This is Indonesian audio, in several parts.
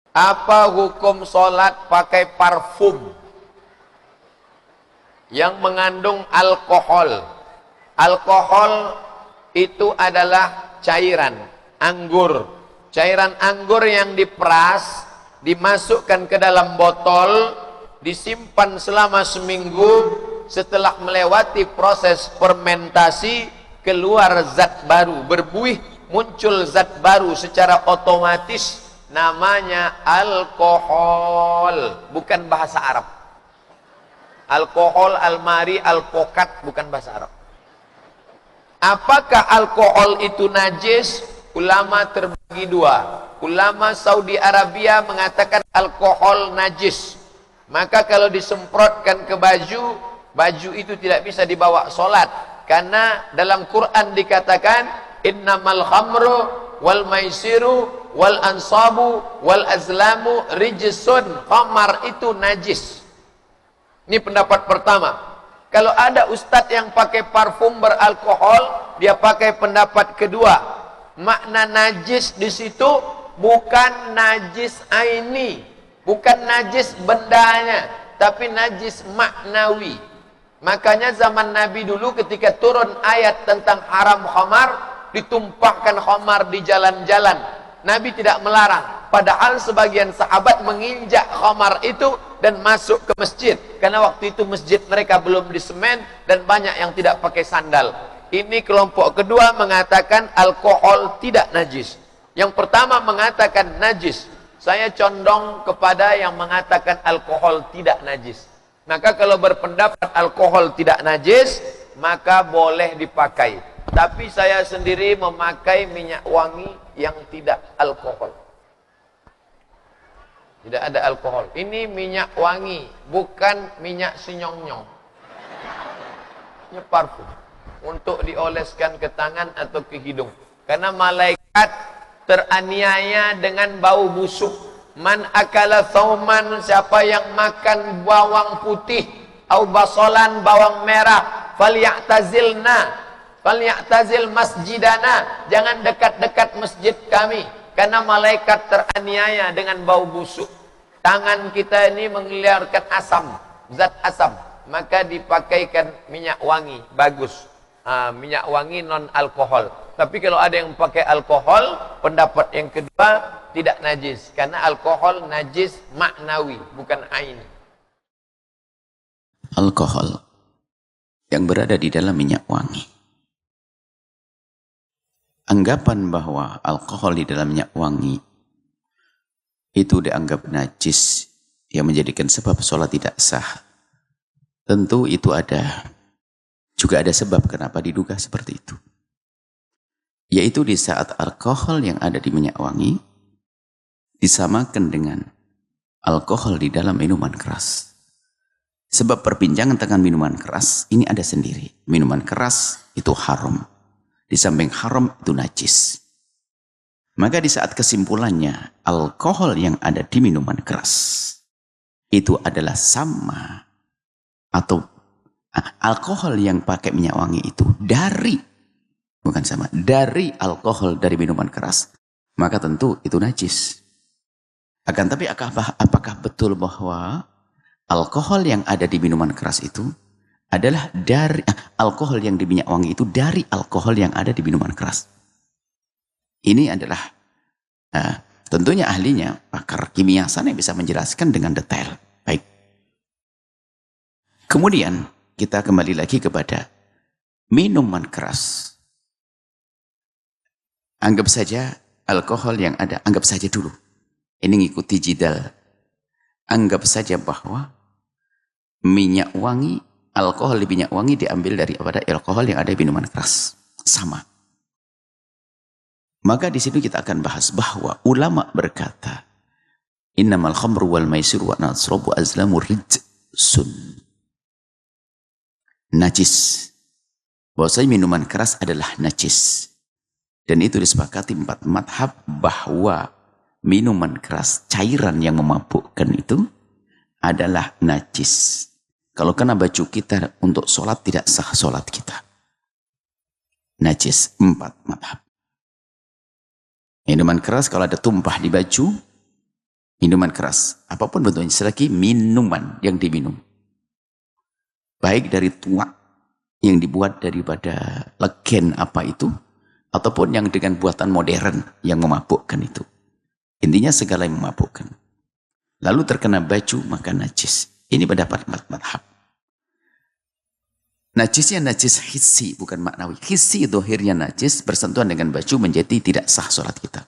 Apa hukum sholat pakai parfum yang mengandung alkohol? Alkohol itu adalah cairan anggur. Cairan anggur yang diperas, dimasukkan ke dalam botol, disimpan selama seminggu. Setelah melewati proses fermentasi, keluar zat baru, berbuih, muncul zat baru secara otomatis. Namanya alkohol, bukan bahasa Arab. Alkohol, almari, alpokat, bukan bahasa Arab. Apakah alkohol itu najis? Ulama terbagi dua. Ulama Saudi Arabia mengatakan alkohol najis. Maka kalau disemprotkan ke baju, baju itu tidak bisa dibawa sholat. Karena dalam Quran dikatakan, innamal khamru wal maisiru wal ansabu wal azlamu rijsun. Khamar itu najis. Ini pendapat pertama. Kalau ada ustadz yang pakai parfum beralkohol, dia pakai pendapat kedua. Makna najis di situ bukan najis aini, bukan najis bendanya, tapi najis maknawi. Makanya zaman Nabi dulu ketika turun ayat tentang haram khamar, ditumpahkan khamar di jalan-jalan. Nabi tidak melarang, padahal sebagian sahabat menginjak khamar itu dan masuk ke masjid, karena waktu itu masjid mereka belum disemen dan banyak yang tidak pakai sandal. Ini kelompok kedua mengatakan alkohol tidak najis. Yang pertama mengatakan najis. Saya condong kepada yang mengatakan alkohol tidak najis. Maka kalau berpendapat alkohol tidak najis, maka boleh dipakai. Tapi saya sendiri memakai minyak wangi yang tidak alkohol. Tidak ada alkohol. Ini minyak wangi, bukan minyak sinyong-nyong. Ini parfum untuk dioleskan ke tangan atau ke hidung. Karena malaikat teraniaya dengan bau busuk. Man akala thauman, siapa yang makan bawang putih, au basolan, bawang merah, falyatazil masjidana, jangan dekat-dekat masjid kami, karena malaikat teraniaya dengan bau busuk. Tangan kita ini mengeluarkan asam, zat asam, maka dipakaikan minyak wangi, bagus. Minyak wangi non alkohol. Tapi kalau ada yang pakai alkohol, pendapat yang kedua tidak najis, karena alkohol najis maknawi, bukan ain. Alkohol yang berada di dalam minyak wangi. Anggapan bahwa alkohol di dalam minyak wangi itu dianggap najis yang menjadikan sebab sholat tidak sah. Tentu itu juga ada sebab kenapa diduga seperti itu. Yaitu di saat alkohol yang ada di minyak wangi disamakan dengan alkohol di dalam minuman keras. Sebab perbincangan tentang minuman keras ini ada sendiri. Minuman keras itu haram. Di samping haram itu najis. Maka di saat kesimpulannya alkohol yang ada di minuman keras itu adalah sama, atau alkohol yang pakai minyak wangi itu dari alkohol dari minuman keras, maka tentu itu najis. Akan tapi apakah betul bahwa alkohol yang ada di minuman keras itu adalah dari alkohol yang di minyak wangi itu dari alkohol yang ada di minuman keras? Ini adalah tentunya ahlinya, pakar kimia sana yang bisa menjelaskan dengan detail. Baik. Kemudian kita kembali lagi kepada minuman keras. Anggap saja alkohol yang ada, anggap saja dulu. Ini ngikuti jidal. Anggap saja bahwa minyak wangi, alkohol di minyak wangi diambil daripada alkohol yang ada di minuman keras. Sama. Maka di situ kita akan bahas bahwa ulama berkata, innamal khamru wal maisir wa nasrabu azlamu rijsun. Najis. Bahwasanya minuman keras adalah najis. Dan itu disepakati 4 madhab bahwa minuman keras, cairan yang memabukkan itu adalah najis. Kalau kena baju kita untuk sholat, tidak sah sholat kita. Najis, 4 madhab. Minuman keras kalau ada tumpah di baju, Minuman keras, apapun bentuknya, selagi minuman yang diminum. Baik dari tuak yang dibuat daripada legen apa itu, ataupun yang dengan buatan modern yang memabukkan itu. Intinya segala yang memabukkan. Lalu terkena baju maka najis. Ini pendapat madhab. Najisnya najis hissi, bukan maknawi. Hissi dohirnya najis, bersentuhan dengan baju menjadi tidak sah sholat kita.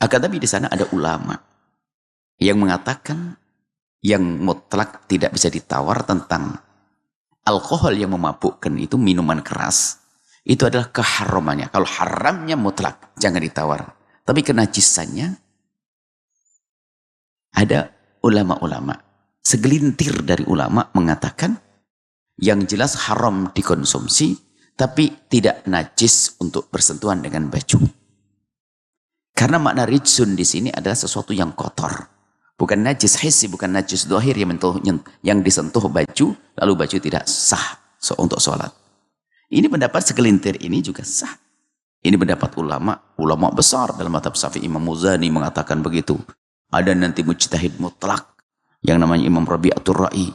Akan tapi di sana ada ulama yang mengatakan yang mutlak tidak bisa ditawar tentang alkohol yang memabukkan itu minuman keras. Itu adalah keharamannya. Kalau haramnya mutlak, jangan ditawar. Tapi kenajisannya, ada ulama-ulama, segelintir dari ulama mengatakan yang jelas haram dikonsumsi, tapi tidak najis untuk bersentuhan dengan baju. Karena makna rijsun di sini adalah sesuatu yang kotor. Bukan najis hissi, bukan najis dohir yang disentuh baju, lalu baju tidak sah untuk sholat. Ini pendapat segelintir ini juga sah. Ini pendapat ulama besar dalam mazhab Syafi'i. Imam Muzani mengatakan begitu. Ada nanti mujtahid mutlak yang namanya Imam Rabi'atul Ra'i.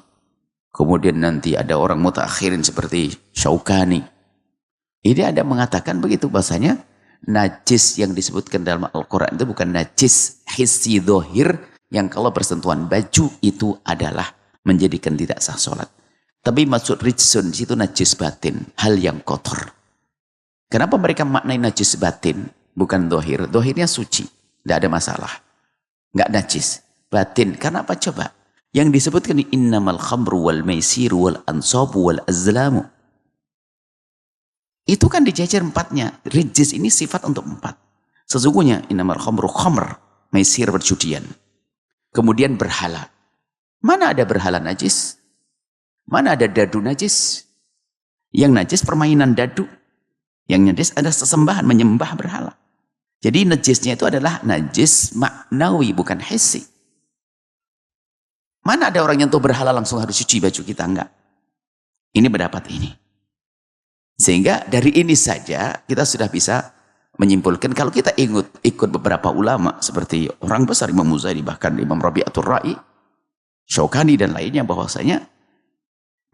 Kemudian nanti ada orang mutakhirin seperti Syaukani. Ini ada mengatakan begitu, bahasanya najis yang disebutkan dalam Al-Quran itu bukan najis hissi dohir yang kalau bersentuhan baju itu adalah menjadikan tidak sah sholat. Tapi maksud rijsun itu najis batin, hal yang kotor. Kenapa mereka maknai najis batin bukan dohir? Dohirnya suci, tidak ada masalah, nggak najis. Batin karena apa coba? Yang disebutkan innamal khamru wal maisiru wal ansabu wal azlamu. Itu kan dijajar empatnya. Rijis ini sifat untuk empat. Sesungguhnya innamal khamru khamr, maisir perjudian. Kemudian berhala. Mana ada berhala najis? Mana ada dadu najis? Yang najis permainan dadu. Yang najis ada sesembahan, menyembah berhala. Jadi najisnya itu adalah najis maknawi, bukan hissi. Mana ada orang yang tuh berhala langsung harus cuci baju kita? Enggak. Ini pendapat ini. Sehingga dari ini saja kita sudah bisa menyimpulkan kalau kita ikut beberapa ulama seperti orang besar Imam Muzani, bahkan Imam Rabi'atul Ra'i, Syaukani dan lainnya, bahwasanya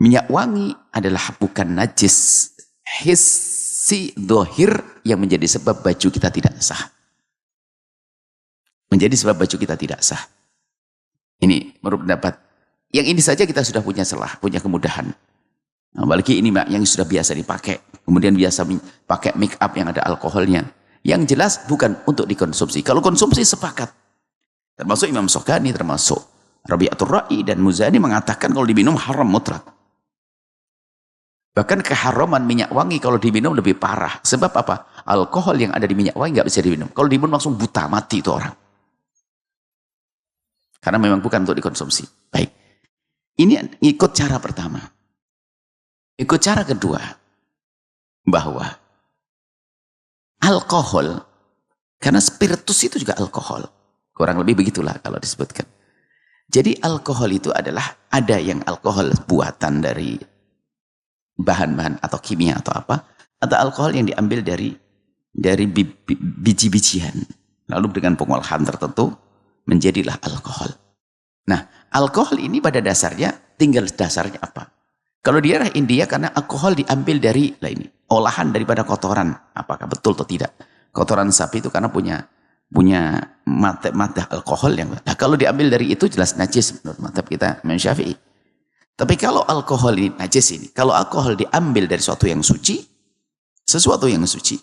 minyak wangi adalah bukan najis hissi dohir yang menjadi sebab baju kita tidak sah. Menjadi sebab baju kita tidak sah. Ini menurut pendapat. Yang ini saja kita sudah punya celah, punya kemudahan. Nah, apalagi ini yang sudah biasa dipakai. Kemudian biasa pakai make up yang ada alkoholnya. Yang jelas bukan untuk dikonsumsi. Kalau konsumsi sepakat. Termasuk Imam Syaukani, termasuk Rabi'atul Ra'i dan Muzani mengatakan kalau diminum haram mutlak. Bahkan keharaman minyak wangi kalau diminum lebih parah. Sebab apa? Alkohol yang ada di minyak wangi nggak bisa diminum. Kalau diminum langsung buta, mati itu orang. Karena memang bukan untuk dikonsumsi. Baik. Ini ikut cara pertama. Ikut cara kedua, bahwa alkohol, karena spiritus itu juga alkohol. Kurang lebih begitulah kalau disebutkan. Jadi alkohol itu adalah, ada yang alkohol buatan dari bahan-bahan atau kimia atau apa, atau alkohol yang diambil dari biji-bijian. Lalu dengan pengolahan tertentu, menjadilah alkohol. Nah, alkohol ini pada dasarnya, tinggal dasarnya apa? Kalau di daerah India, karena alkohol diambil dari olahan daripada kotoran. Apakah betul atau tidak? Kotoran sapi itu karena punya mate alkohol yang. Nah, kalau diambil dari itu jelas najis menurut mazhab kita Imam Syafi'i. Tapi kalau alkohol ini najis ini, kalau alkohol diambil dari sesuatu yang suci,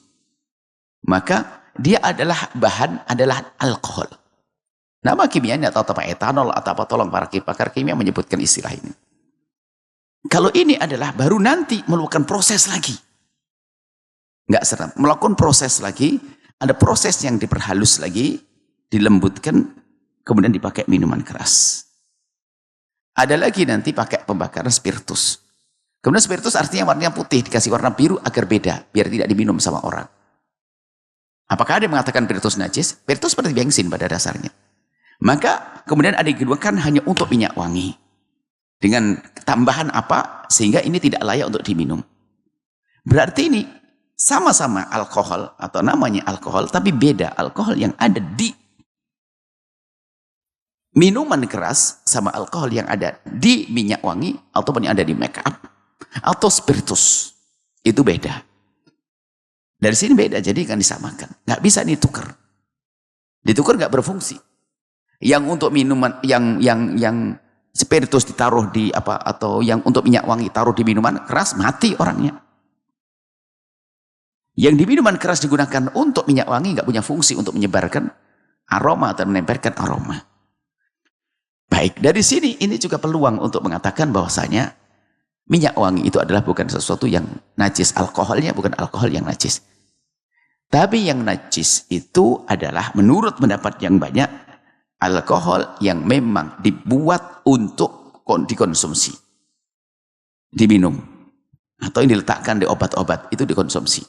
maka dia adalah adalah alkohol. Nama kimianya atau apa etanol atau apa, tolong para pakar kimia menyebutkan istilah ini. Kalau ini adalah baru nanti melakukan proses lagi. Enggak serem. Melakukan proses lagi, ada proses yang diperhalus lagi, dilembutkan, kemudian dipakai minuman keras. Ada lagi nanti pakai pembakaran spiritus. Kemudian spiritus artinya warnanya putih, dikasih warna biru agar beda, biar tidak diminum sama orang. Apakah ada yang mengatakan spiritus najis? Spiritus seperti bensin pada dasarnya. Maka kemudian ada yang kedua kan hanya untuk minyak wangi. Dengan tambahan apa sehingga ini tidak layak untuk diminum. Berarti ini sama-sama alkohol atau namanya alkohol, tapi beda alkohol yang ada di minuman keras sama alkohol yang ada di minyak wangi ataupun yang ada di make up atau spiritus itu beda. Dari sini beda, jadi kan disamakan. Nggak bisa ditukar. Ditukar nggak berfungsi. Yang untuk minuman yang spiritus ditaruh di apa, atau yang untuk minyak wangi taruh di minuman keras, mati orangnya. Yang di minuman keras digunakan untuk minyak wangi nggak punya fungsi untuk menyebarkan aroma atau menempelkan aroma. Baik, dari sini ini juga peluang untuk mengatakan bahwasanya minyak wangi itu adalah bukan sesuatu yang najis. Alkoholnya bukan alkohol yang najis. Tapi yang najis itu adalah menurut pendapat yang banyak, alkohol yang memang dibuat untuk dikonsumsi. Diminum. Atau yang diletakkan di obat-obat itu dikonsumsi.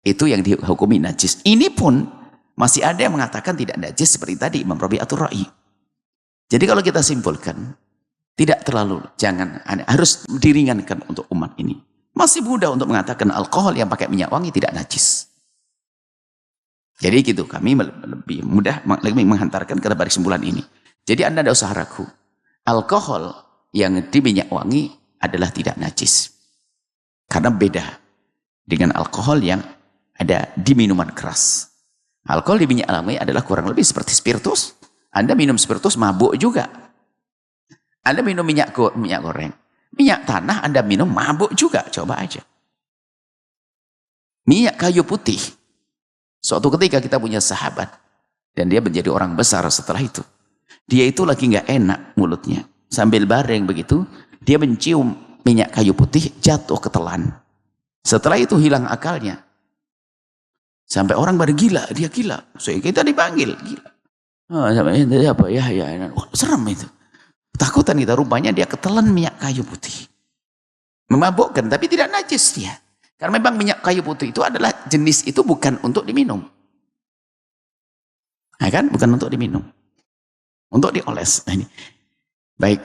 Itu yang dihukumi najis. Ini pun masih ada yang mengatakan tidak najis seperti tadi Imam Rabi'atul Ra'i. Jadi kalau kita simpulkan, tidak terlalu, jangan, harus diringankan untuk umat ini. Masih mudah untuk mengatakan alkohol yang pakai minyak wangi tidak najis. Jadi gitu, kami lebih mudah lebih menghantarkan kepada kesimpulan ini. Jadi Anda tidak usah ragu. Alkohol yang di minyak wangi adalah tidak najis. Karena beda dengan alkohol yang ada di minuman keras. Alkohol di minyak wangi adalah kurang lebih seperti spiritus. Anda minum spiritus mabuk juga. Anda minum minyak goreng. Minyak tanah Anda minum mabuk juga. Coba aja. Minyak kayu putih. Suatu ketika kita punya sahabat. Dan dia menjadi orang besar setelah itu. Dia itu lagi nggak enak mulutnya. Sambil bareng begitu. Dia mencium minyak kayu putih jatuh ke telan. Setelah itu hilang akalnya. Sampai orang pada gila. Dia gila. So, kita dipanggil. Gila. Oh, sampai apa ya. Oh, serem itu. Takutan kita, rupanya dia ketelan minyak kayu putih. Memabukkan, tapi tidak najis dia. Karena memang minyak kayu putih itu adalah jenis itu bukan untuk diminum. Nah, kan? Bukan untuk diminum. Untuk dioles. Nah, ini. Baik.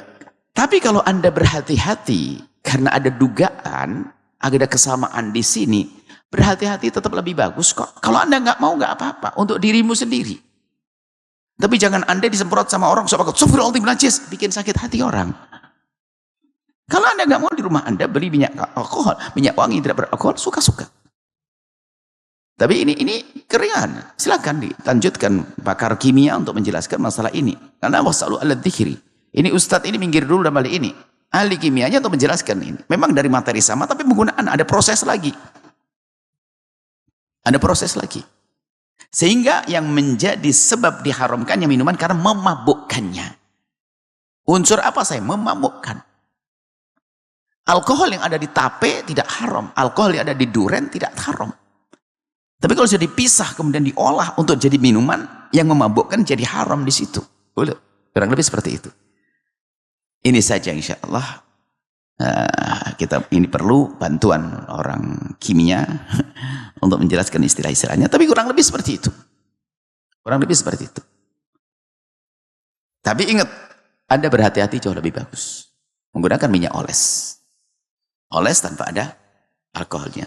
Tapi kalau Anda berhati-hati, karena ada dugaan, ada kesamaan di sini, berhati-hati tetap lebih bagus kok. Kalau Anda nggak mau, nggak apa-apa. Untuk dirimu sendiri. Tapi jangan Anda disemprot sama orang, astagfirullahaladzim najis, bikin sakit hati orang. Kalau Anda nggak mau di rumah Anda beli minyak alkohol, minyak wangi tidak beralkohol, suka-suka. Tapi ini keringan. Silakan dilanjutkan pakar kimia untuk menjelaskan masalah ini. Karena wasalu ala dzikri. Ini ustadz ini minggir dulu dalam hal ini. Ahli kimianya untuk menjelaskan ini. Memang dari materi sama, tapi penggunaan ada proses lagi. Ada proses lagi. Sehingga yang menjadi sebab diharamkannya minuman karena memabukkannya. Unsur apa saya? Memabukkan. Alkohol yang ada di tape tidak haram. Alkohol yang ada di duren tidak haram. Tapi kalau sudah dipisah kemudian diolah untuk jadi minuman yang memabukkan jadi haram di situ. Boleh. Kurang lebih seperti itu. Ini saja insya Allah. Kita ini perlu bantuan orang kimia untuk menjelaskan istilah-istilahnya, tapi kurang lebih seperti itu. Kurang lebih seperti itu. Tapi ingat, Anda berhati-hati jauh lebih bagus. Menggunakan minyak oles. Oles tanpa ada alkoholnya.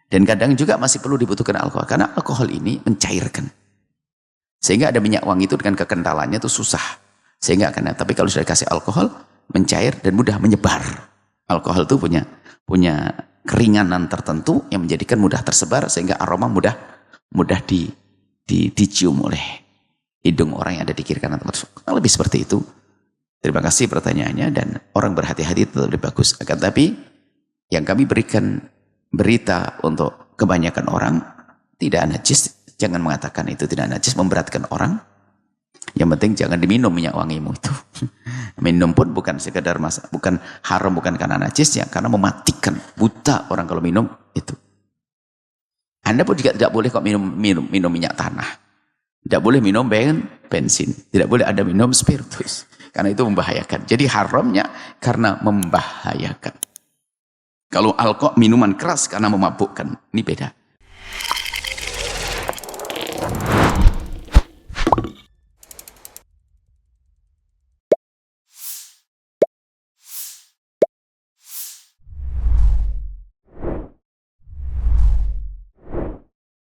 Dan kadang juga masih perlu dibutuhkan alkohol, karena alkohol ini mencairkan. Sehingga ada minyak wangi itu dengan kekentalannya itu susah. Sehingga akan, tapi kalau sudah dikasih alkohol, mencair dan mudah menyebar. Alkohol itu punya keringanan tertentu yang menjadikan mudah tersebar sehingga aroma mudah dicium oleh hidung orang yang ada di kiri kanan. Lebih seperti itu. Terima kasih pertanyaannya dan orang berhati-hati tetap lebih bagus. Akan tapi yang kami berikan berita untuk kebanyakan orang tidak najis. Jangan mengatakan itu tidak najis, memberatkan orang. Yang penting jangan diminum minyak wangimu itu. Minum pun bukan sekedar bukan haram, bukan karena najisnya, karena mematikan, buta orang kalau minum itu. Anda pun juga tidak boleh kok minum minyak tanah. Tidak boleh minum bensin. Tidak boleh ada minum spiritus. Karena itu membahayakan. Jadi haramnya karena membahayakan. Kalau alkohol minuman keras karena memabukkan. Ini beda.